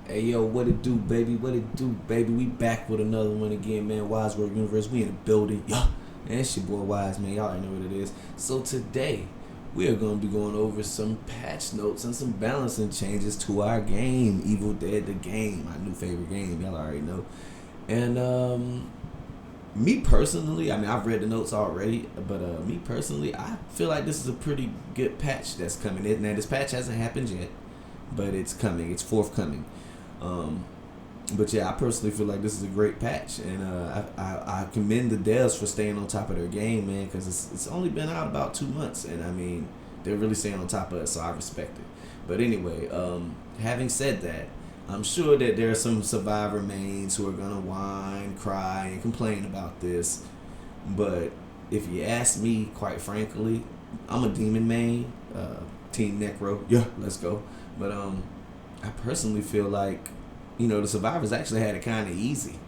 Hey yo, what it do, baby? What it do, baby? We back with another one again, man. WiseWorldUniverse, we in the building. Yeah. And it's your boy Wise, man. Y'all already know what it is. So today, we are going to be going over some patch notes and some balancing changes to our game. Evil Dead the game, my new favorite game. Y'all already know. And me personally, I mean, I've read the notes already, but me personally, I feel like this is a pretty good patch that's coming in. Now, this patch hasn't happened yet, but it's coming. It's forthcoming. But yeah, I personally feel like this is a great patch, and I commend the devs for staying on top of their game, man, because it's only been out about 2 months, and I mean, they're really staying on top of it, so I respect it. But anyway, having said that, I'm sure that there are some Survivor mains who are gonna whine, cry, and complain about this, but if you ask me, quite frankly, I'm a demon main, Team Necro, yeah, let's go. But I personally feel like, the Survivors actually had it kind of easy,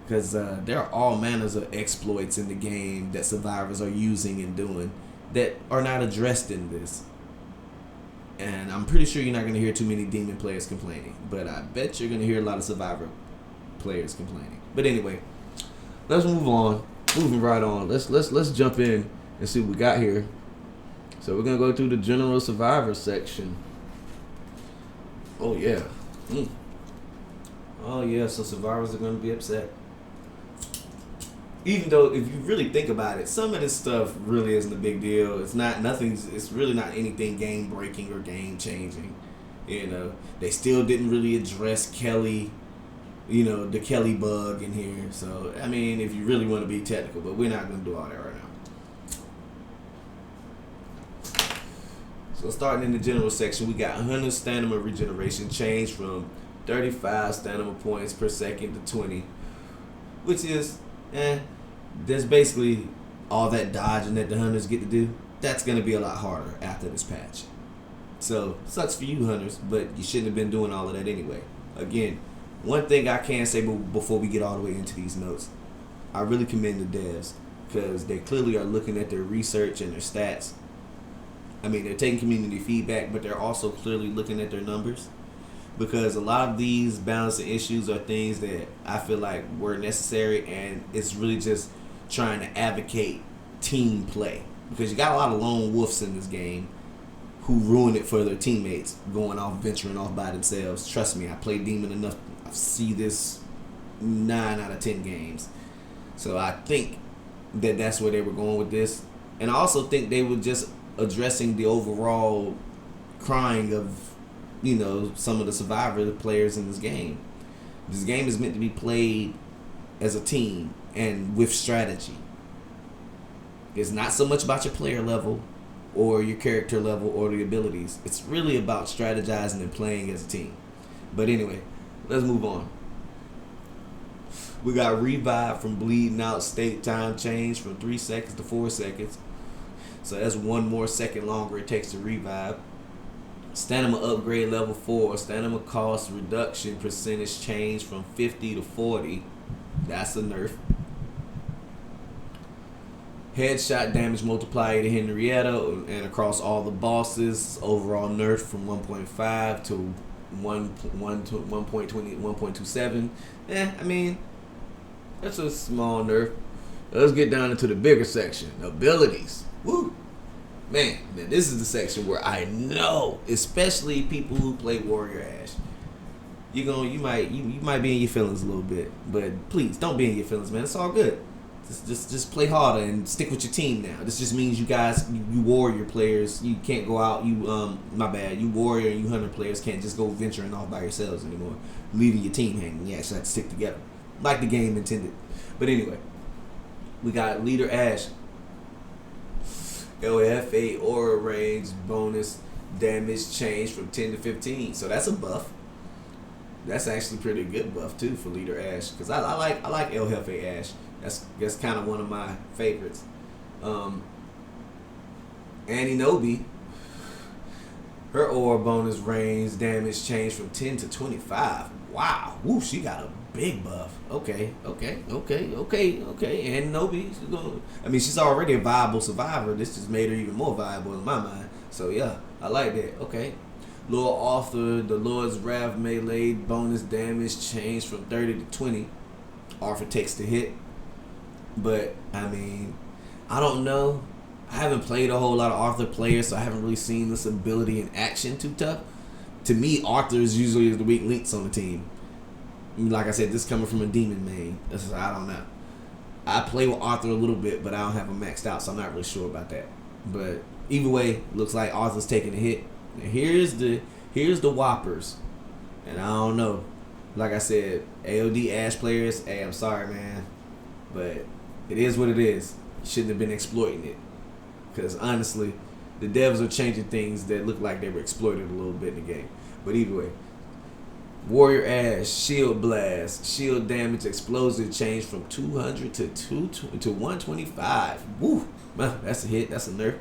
because there are all manners of exploits in the game that Survivors are using and doing that are not addressed in this. And I'm pretty sure you're not going to hear too many demon players complaining, but I bet you're going to hear a lot of Survivor players complaining. But anyway, let's move on. Moving right on. Let's jump in and see what we got here. So we're going to go through the general Survivor section. Oh yeah. Oh yeah, so Survivors are going to be upset. Even though, if you really think about it, some of this stuff really isn't a big deal. It's really not anything game breaking or game changing. They still didn't really address Kelly, the Kelly bug in here. So, I mean, if you really want to be technical, but we're not going to do all that right now. So starting in the general section, we got Hunter's stamina regeneration changed from 35 stamina points per second to 20, which is, there's basically all that dodging that the Hunters get to do. That's going to be a lot harder after this patch. So, sucks for you, Hunters, but you shouldn't have been doing all of that anyway. Again, one thing I can say before we get all the way into these notes, I really commend the devs, because they clearly are looking at their research and their stats. I mean, they're taking community feedback, but they're also clearly looking at their numbers, because a lot of these balancing issues are things that I feel like were necessary, and it's really just trying to advocate team play, because you got a lot of lone wolves in this game who ruin it for their teammates, venturing off by themselves. Trust me, I play Demon enough. I see this 9 out of 10 games. So I think that that's where they were going with this, and I also think they were just addressing the overall crying of some of the Survivor players in this game. This game is meant to be played as a team and with strategy. It's not so much about your player level or your character level or the abilities. It's really about strategizing and playing as a team. But anyway, let's move on. We got revive from bleeding out state time change from 3 seconds to 4 seconds. So that's 1 more second longer it takes to revive. Stamina upgrade level 4. Stamina cost reduction percentage change from 50 to 40. That's a nerf. Headshot damage multiplier to Henrietta and across all the bosses. Overall nerf from 1.5 to 1.27. I mean, that's a small nerf. Let's get down into the bigger section. Abilities. Woo! Man, this is the section where I know, especially people who play Warrior Ash, you might be in your feelings a little bit, but please don't be in your feelings, man. It's all good. Just play harder and stick with your team now. This just means you guys, you Warrior players, you can't go out. You Warrior and you Hunter players can't just go venturing off by yourselves anymore, leaving your team hanging. You actually have to stick together, like the game intended. But anyway, we got Leader Ash. LFA aura range bonus damage change from 10 to 15. So that's a buff. That's actually pretty good buff too for Leader Ash, because I like LFA Ash. That's kind of one of my favorites. Annie Nobi, her aura bonus range damage changed from 10 to 25. Wow. Woo, she got a big buff. Okay. And Nobi, she's already a viable Survivor. This just made her even more viable in my mind. So yeah, I like that. Okay. Lord Arthur, the Lord's Wrath melee bonus damage changed from 30 to 20. Arthur takes the hit. But, I mean, I don't know. I haven't played a whole lot of Arthur players, so I haven't really seen this ability in action too tough. To me, Arthur is usually the weak links on the team. Like I said, this coming from a demon main. I don't know. I play with Arthur a little bit, but I don't have him maxed out, so I'm not really sure about that. But either way, looks like Arthur's taking a hit. Now here's the whoppers, and I don't know. Like I said, AOD Ash players, hey, I'm sorry, man, but it is what it is. You shouldn't have been exploiting it, because honestly, the devs are changing things that look like they were exploited a little bit in the game. But either way. Warrior Ash, Shield Blast, Shield Damage, Explosive changed from 200 to 125. Woo! Man, that's a hit. That's a nerf.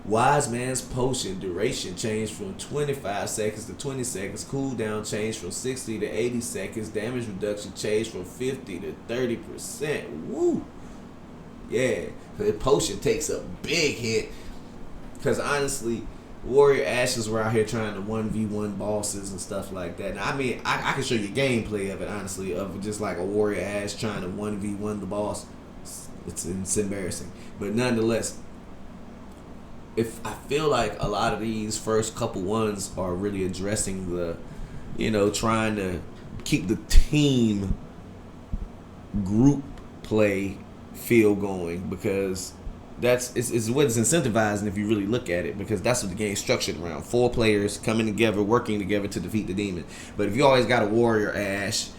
Wise Man's Potion, duration changed from 25 seconds to 20 seconds. Cooldown changed from 60 to 80 seconds. Damage reduction changed from 50 to 30%. Woo! Yeah, the potion takes a big hit. Because honestly, Warrior Ashes were out here trying to 1v1 bosses and stuff like that. Now, I mean, I can show you gameplay of it, honestly, of just like a Warrior Ash trying to 1v1 the boss. It's embarrassing. But nonetheless, if I feel like a lot of these first couple ones are really addressing the, trying to keep the team group play feel going, because it's what it's incentivizing if you really look at it, because that's what the game's structured around. 4 players coming together, working together to defeat the demon. But if you always got a Warrior Ash,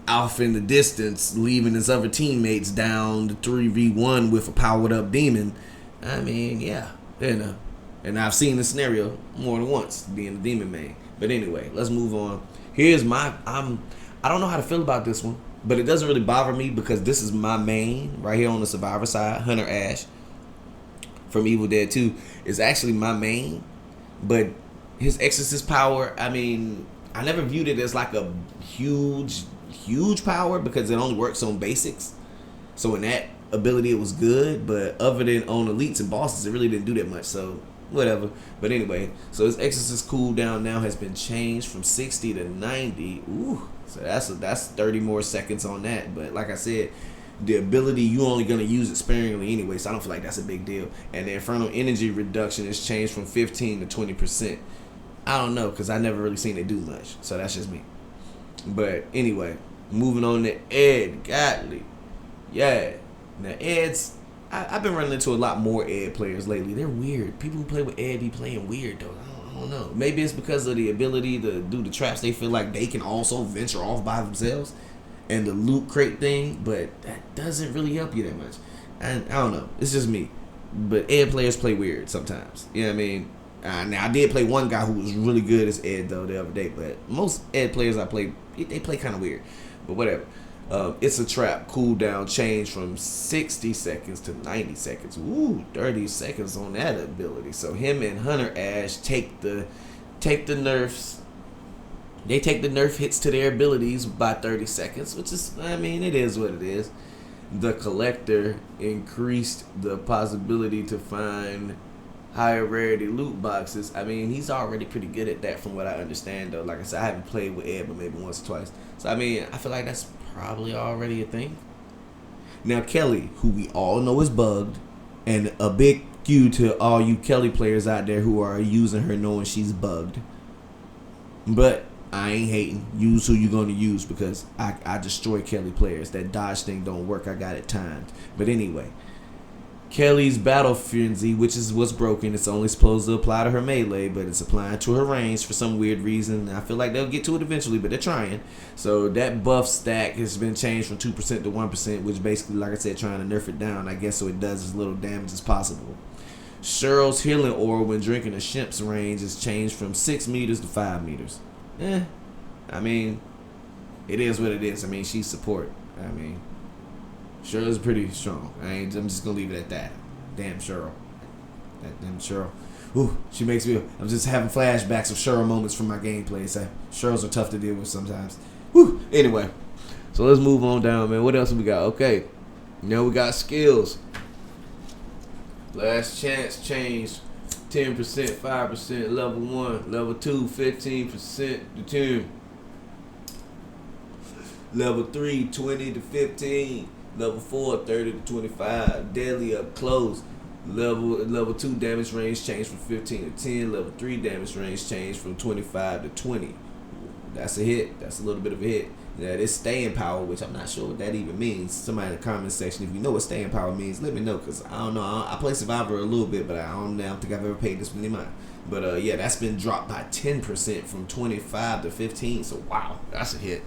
off in the distance, leaving his other teammates down to 3v1 with a powered up demon, I mean, yeah, And I've seen this scenario more than once, being the demon main. But anyway, let's move on. I don't know how to feel about this one, but it doesn't really bother me because this is my main right here on the Survivor side. Hunter Ash from Evil Dead 2 is actually my main, but his Exorcist power, I mean, I never viewed it as like a huge power because it only works on basics. So in that ability it was good, but other than on elites and bosses, it really didn't do that much. So whatever. But anyway, so his Exorcist cooldown now has been changed from 60 to 90. Ooh, so that's 30 more seconds on that. But like I said, the ability, you only gonna use it sparingly anyway, so I don't feel like that's a big deal. And the Infernal Energy reduction is changed from 15 to 20%. I don't know, because I never really seen it do much. So that's just me. But anyway, moving on to Ed Godly. Yeah. Now Ed's, I've been running into a lot more Ed players lately. They're weird. People who play with Ed be playing weird though. I don't know. Maybe it's because of the ability to do the traps. They feel like they can also venture off by themselves. And the loot crate thing, but that doesn't really help you that much. And I don't know. It's just me. But Ed players play weird sometimes. You know what I mean? Now, I did play one guy who was really good as Ed, though, the other day. But most Ed players I play, they play kind of weird. But whatever. It's a trap. Cooldown change from 60 seconds to 90 seconds. Ooh, 30 seconds on that ability. So him and Hunter Ash take the nerfs. They take the nerf hits to their abilities by 30 seconds, which is, I mean, it is what it is. The Collector increased the possibility to find higher rarity loot boxes. I mean, he's already pretty good at that from what I understand, though. Like I said, I haven't played with Ed but maybe once or twice. So, I mean, I feel like that's probably already a thing. Now, Kelly, who we all know is bugged, and a big you to all you Kelly players out there who are using her knowing she's bugged. But I ain't hating. Use who you gonna use, because I destroy Kelly players. That dodge thing don't work. I got it timed. But anyway, Kelly's Battle Frenzy, which is what's broken. It's only supposed to apply to her melee, but it's applying to her range for some weird reason. I feel like they'll get to it eventually, but they're trying. So that buff stack has been changed from 2% to 1%, which basically, like I said, trying to nerf it down, I guess, so it does as little damage as possible. Cheryl's Healing Aura when drinking a Shimp's range is changed from 6 meters to 5 meters. I mean, it is what it is. I mean, she's support. I mean, Cheryl's pretty strong. I'm just gonna leave it at that. Damn Cheryl. That damn Cheryl. Ooh, she makes me. I'm just having flashbacks of Cheryl moments from my gameplay. So Cheryls are tough to deal with sometimes. Woo. Anyway, so let's move on down, man. What else we got? Okay, now we got skills. Last chance changed 10%, 5%, level 1, level 2, 15% to 10. Level 3, 20 to 15. Level 4, 30 to 25. Deadly up close. Level 2 damage range change from 15 to 10. Level 3 damage range change from 25 to 20. That's a hit. That's a little bit of a hit. That is staying power, which I'm not sure what that even means. Somebody in the comment section, if you know what staying power means, let me know, because I don't know. I play Survivor a little bit, but I don't think I've ever paid this many mind. But yeah, that's been dropped by 10% from 25 to 15. So wow, that's a hit.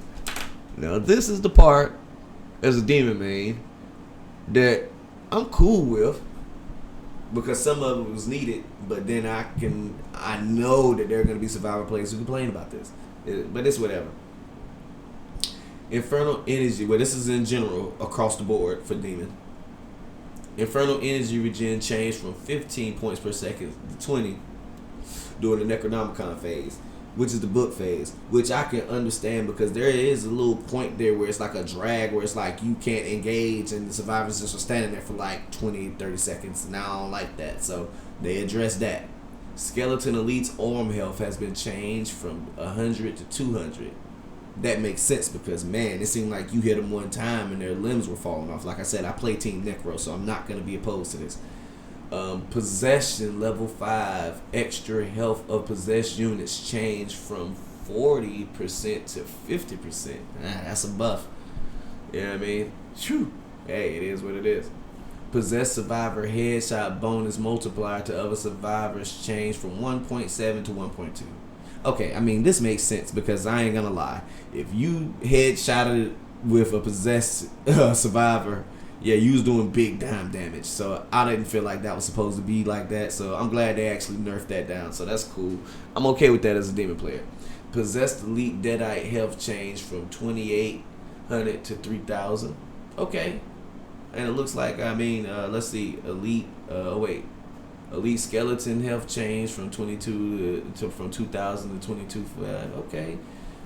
Now this is the part as a demon main that I'm cool with, because some of it was needed, but then I know that there are going to be Survivor players who complain about this, but it's whatever. Infernal energy, well, this is in general across the board for demon. Infernal energy regen changed from 15 points per second to 20 during the Necronomicon phase, which is the book phase, which I can understand, because there is a little point there where it's like a drag, where it's like you can't engage and the survivors just are standing there for like 20, 30 seconds, and I don't like that, so they address that. Skeleton Elite's arm health has been changed from 100 to 200. That makes sense, because man, it seemed like you hit them one time and their limbs were falling off. Like I said, I play Team Necro, so I'm not going to be opposed to this. Possession level 5, extra health of possessed units changed from 40% to 50%. That's a buff. You know what I mean? Whew. Hey, it is what it is. Possessed survivor headshot bonus multiplier to other survivors changed from 1.7 to 1.2. Okay, I mean, this makes sense, because I ain't gonna lie. If you headshotted with a possessed survivor, yeah, you was doing big damage. So I didn't feel like that was supposed to be like that. So I'm glad they actually nerfed that down. So that's cool. I'm okay with that as a demon player. Possessed elite deadite health changed from 2,800 to 3,000. Okay, and it looks like, I mean, let's see, elite. Elite skeleton health changed from 22 to from 2,000 to 22. Okay,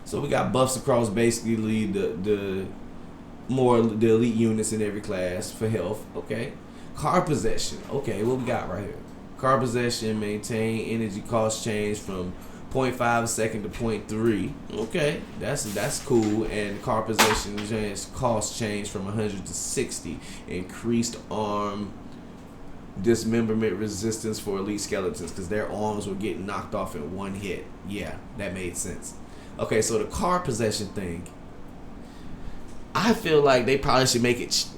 so we got buffs across basically the elite units in every class for health. Okay, car possession. Okay, what we got right here? Car possession maintain energy cost change from 0.5 a second to 0.3. Okay, that's cool. And car possession cost change from 100 to 60. Increased arm dismemberment resistance for elite skeletons, because their arms were getting knocked off in one hit. Yeah, that made sense. Okay, so the car possession thing, I feel like they probably should make it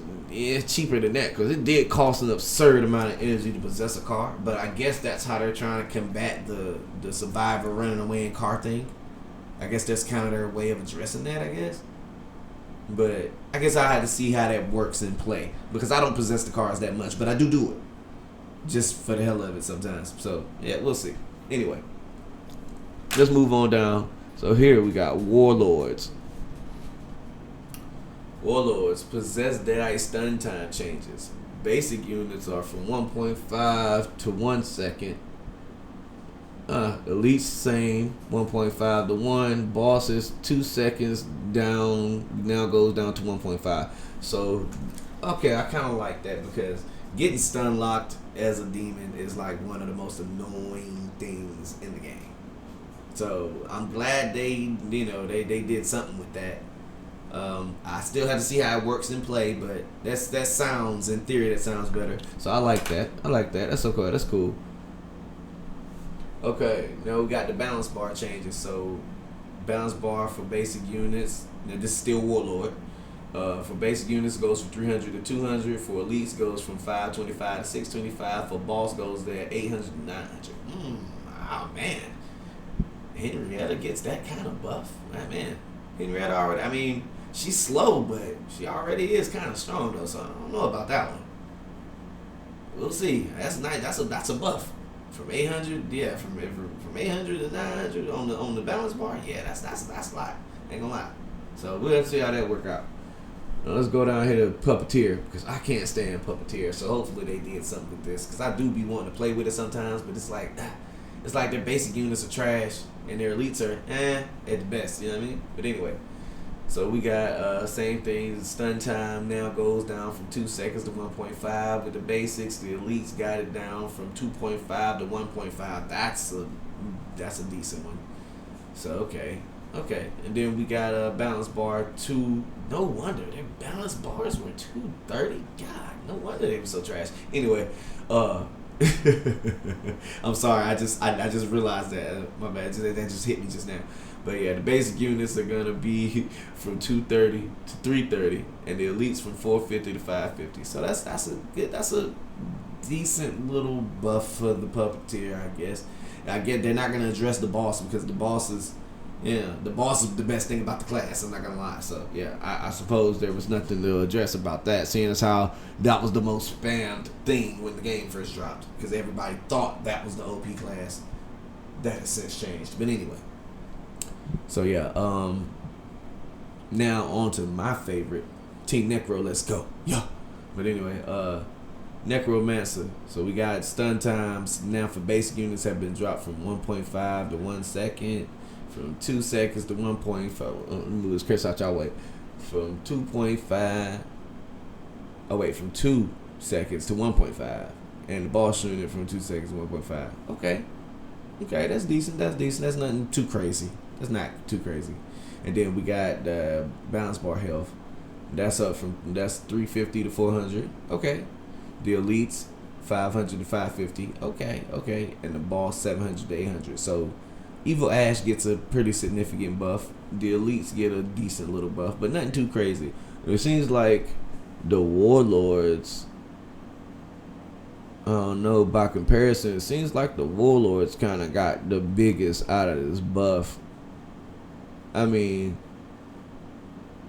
cheaper than that, because it did cost an absurd amount of energy to possess a car. But I guess that's how they're trying to combat the survivor running away in car thing. I guess that's kind of their way of addressing that, I guess. But I guess I had to see how that works in play, because I don't possess the cars that much, but I do it just for the hell of it sometimes. So yeah, we'll see. Anyway, let's move on down. So here we got Warlords. Warlords, possessed deadite stun time changes. Basic units are from 1.5 to 1 second. Elite same, 1.5 to 1. Bosses 2 seconds down, now goes down to 1.5. So okay, I kind of like that, because getting stun locked as a demon is like one of the most annoying things in the game. So I'm glad they did something with that. I still have to see how it works in play, but that sounds, in theory, that sounds better. So I like that. That's okay. That's cool. Okay, now we got the balance bar changes. So balance bar for basic units. Now this is still Warlord. For basic units goes from 300 to 200. For elites goes from 525 to 625. For boss goes there 800 to 900. Oh man, Henrietta gets that kind of buff. Man, Henrietta already. I mean, she's slow, but she already is kind of strong though. So I don't know about that one. We'll see. That's nice. That's a buff. From 800, yeah, from 800 to 900 on the balance bar, yeah, that's a lot. Ain't gonna lie. So we'll have to see how that work out. Now let's go down here to Puppeteer, because I can't stand Puppeteer. So hopefully they did something with this, because I do be wanting to play with it sometimes, but it's like their basic units are trash and their elites are at the best. You know what I mean? But anyway, So we got same thing. The stun time now goes down from 2 seconds to 1.5. With the basics, the elites got it down from 2.5 to 1.5. That's a decent one. So okay. And then we got a balance bar 2. No wonder their balance bars were 230. God, no wonder they were so trash. Anyway, I'm sorry. I just realized that. My bad. That just hit me just now. But yeah, the basic units are gonna be from 230 to 330, and the elites from 450 to 550. So that's a decent little buff for the puppeteer, I guess. I get they're not gonna address the boss because the boss is the best thing about the class. I'm not gonna lie. So yeah, I suppose there was nothing to address about that, seeing as how that was the most spammed thing when the game first dropped, because everybody thought that was the OP class. That has since changed, but anyway. So yeah, now on to my favorite, Team Necro. Let's go, yeah. But anyway, Necromancer. So we got stun times now for basic units have been dropped from 1.5 to 1 second, from 2 seconds to 1.5. Let me move this Chris out y'all way. From 2.5. Oh wait, from 2 seconds to 1.5, and the boss unit from 2 seconds to 1.5. Okay, that's decent. That's nothing too crazy. That's not too crazy. And then we got the balance bar health. That's 350 to 400. Okay. The elites 500 to 550. Okay. And the boss 700 to 800. So Evil Ash gets a pretty significant buff. The elites get a decent little buff, but nothing too crazy. It seems like the Warlords, I don't know, by comparison, it seems like the Warlords kind of got the biggest out of this buff. I mean,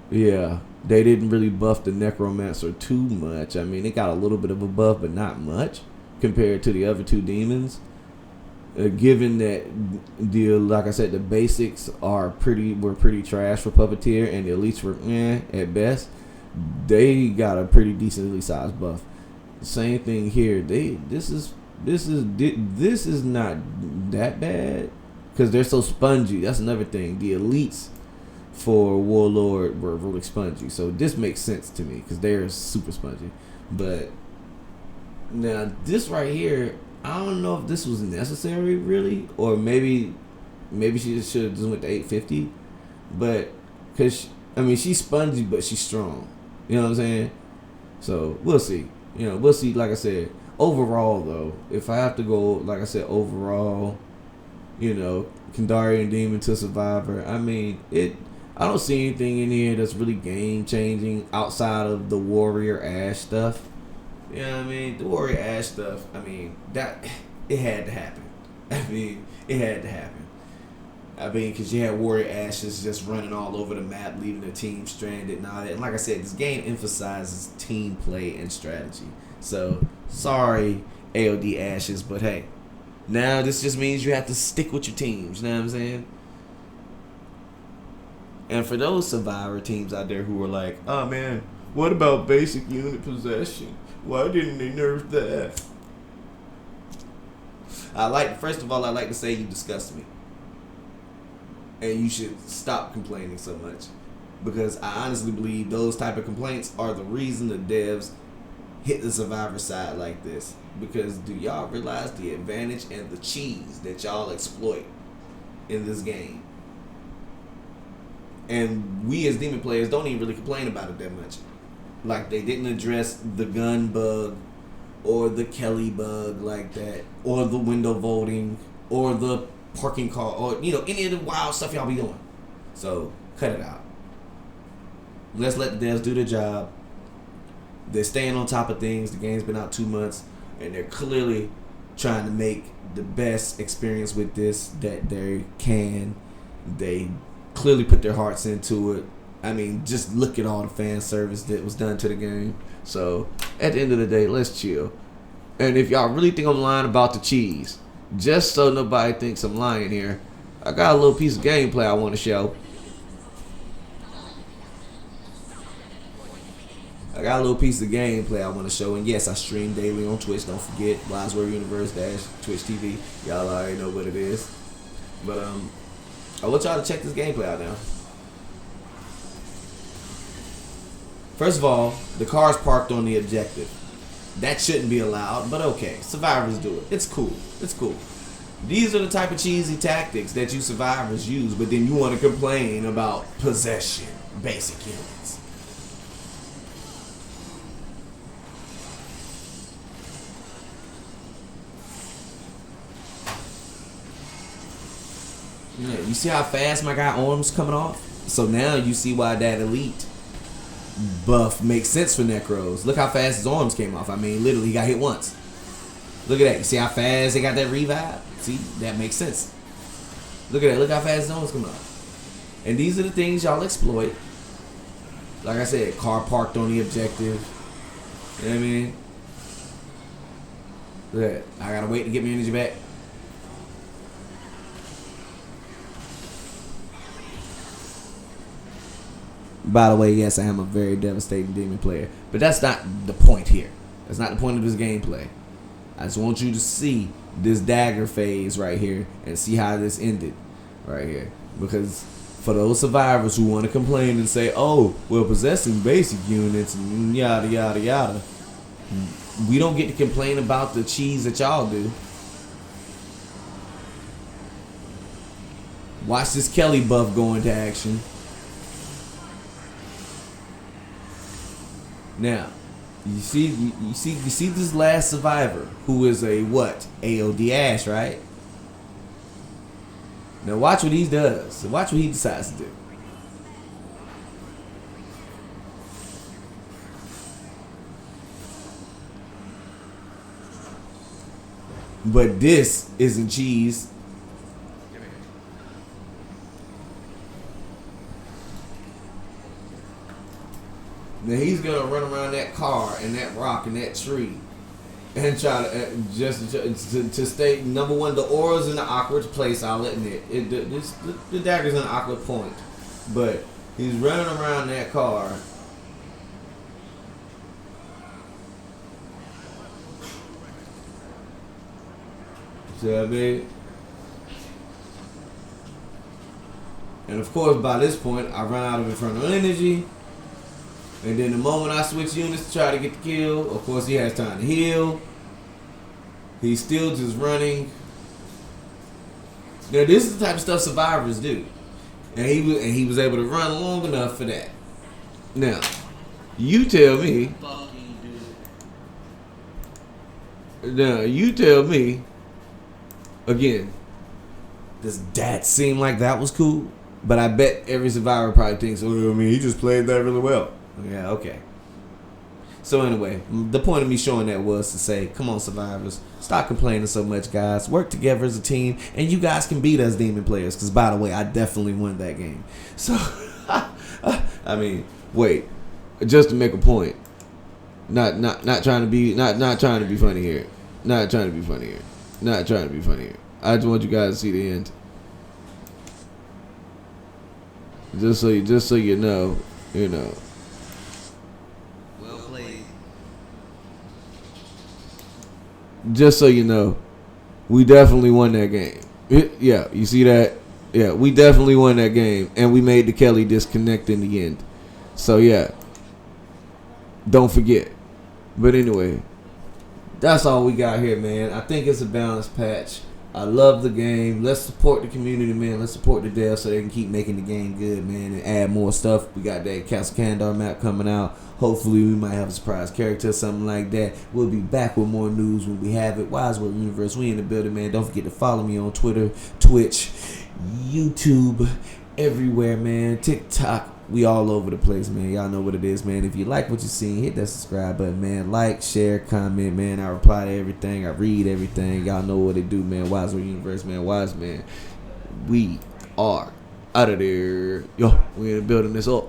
yeah, they didn't really buff the Necromancer too much. I mean, they got a little bit of a buff, but not much compared to the other two demons. Given that like I said, the basics were pretty trash for Puppeteer, and the elites were at best. They got a pretty decently sized buff. Same thing here. This is not that bad, because they're so spongy. That's another thing. The elites for Warlord were really spongy, so this makes sense to me because they're super spongy. But now this right here, I don't know if this was necessary really, or maybe she should have just went to 850. But because she's spongy, but she's strong. You know what I'm saying? So we'll see. We'll see. Like I said, overall though, if I have to go, like I said, overall, Kandarian Demon to Survivor, I don't see anything in here that's really game changing outside of the Warrior Ash stuff. You know what I mean? The Warrior Ash stuff, that it had to happen. It had to happen. Because you had Warrior Ashes just running all over the map, leaving the team stranded and all that. And like I said, this game emphasizes team play and strategy. So, sorry, AOD Ashes, but hey, now this just means you have to stick with your teams. You know what I'm saying? And for those Survivor teams out there who are like, oh man, what about basic unit possession? Why didn't they nerf that? First of all, I like to say you disgust me. And you should stop complaining so much. Because I honestly believe those type of complaints are the reason the devs hit the Survivor side like this. Because do y'all realize the advantage and the cheese that y'all exploit in this game? And we as demon players don't even really complain about it that much. Like, they didn't address the gun bug or the Kelly bug like that, or the window voting, or the parking car, or any of the wild stuff y'all be doing. So cut it out. Let's let the devs do their job. They're staying on top of things. The game's been out 2 months, and they're clearly trying to make the best experience with this that they can. They clearly put their hearts into it. Just look at all the fan service that was done to the game. So at the end of the day, let's chill. And if y'all really think I'm lying about the cheese, just so nobody thinks I'm lying here, I got a little piece of gameplay I want to show. And yes, I stream daily on Twitch. Don't forget, WiseWorldUniverse - Twitch TV. Y'all already know what it is. But I want y'all to check this gameplay out now. First of all, the car's parked on the objective. That shouldn't be allowed, but okay. Survivors do it. It's cool. It's cool. These are the type of cheesy tactics that you survivors use, but then you want to complain about possession, basic units. Yeah, you see how fast my guy arms coming off? So now you see why that elite buff makes sense for Necros. Look how fast his arms came off. I mean, literally, he got hit once. Look at that. You see how fast they got that revive? See, that makes sense. Look at that. Look how fast his arms come off. And these are the things y'all exploit. Like I said, car parked on the objective. You know what I mean? Look at that. I gotta wait to get my energy back. By the way, yes, I am a very devastating demon player. But that's not the point here. That's not the point of this gameplay. I just want you to see this dagger phase right here and see how this ended right here. Because for those survivors who want to complain and say, oh, well, possessing basic units and yada, yada, yada, we don't get to complain about the cheese that y'all do. Watch this Kelly buff go into action. Now, you see this last survivor who is a what? AOD Ash, right? Now watch what he does. Watch what he decides to do. But this isn't cheese. Now he's gonna run around that car and that rock and that tree, and try to just to stay number one. The aura's in an awkward place. I'll admit the dagger's in an awkward point, but he's running around that car. See what I mean? And of course, by this point, I run out of infernal energy. And then the moment I switch units to try to get the kill, of course he has time to heal. He's still just running. Now this is the type of stuff survivors do. And he was able to run long enough for that. Now, you tell me. Now, you tell me. Again, does that seem like that was cool? But I bet every survivor probably thinks, oh, I mean, he just played that really well. Yeah, okay. So anyway, the point of me showing that was to say, come on, survivors, stop complaining so much, guys. Work together as a team, and you guys can beat us demon players. Because by the way, I definitely won that game. So, I mean, wait, just to make a point, not trying to be funny here, not trying to be funny here. I just want you guys to see the end. Just so you know, Just so you know, we definitely won that game. Yeah, you see that? Yeah, we definitely won that game, and we made the Kelly disconnect in the end. So yeah, don't forget. But anyway, that's all we got here, man. I think it's a balanced patch. I love the game. Let's support the community, man. Let's support the devs so they can keep making the game good, man, and add more stuff. We got that Castle Kandar map coming out. Hopefully, we might have a surprise character or something like that. We'll be back with more news when we have it. WiseWorldUniverse, we in the building, man. Don't forget to follow me on Twitter, Twitch, YouTube, everywhere, man. TikTok. We all over the place, man. Y'all know what it is, man. If you like what you seen, hit that subscribe button, man. Like, share, comment, man. I reply to everything. I read everything. Y'all know what it do, man. WiseWorldUniverse, man. Wise, man. We are out of there. Yo, we in the building this up.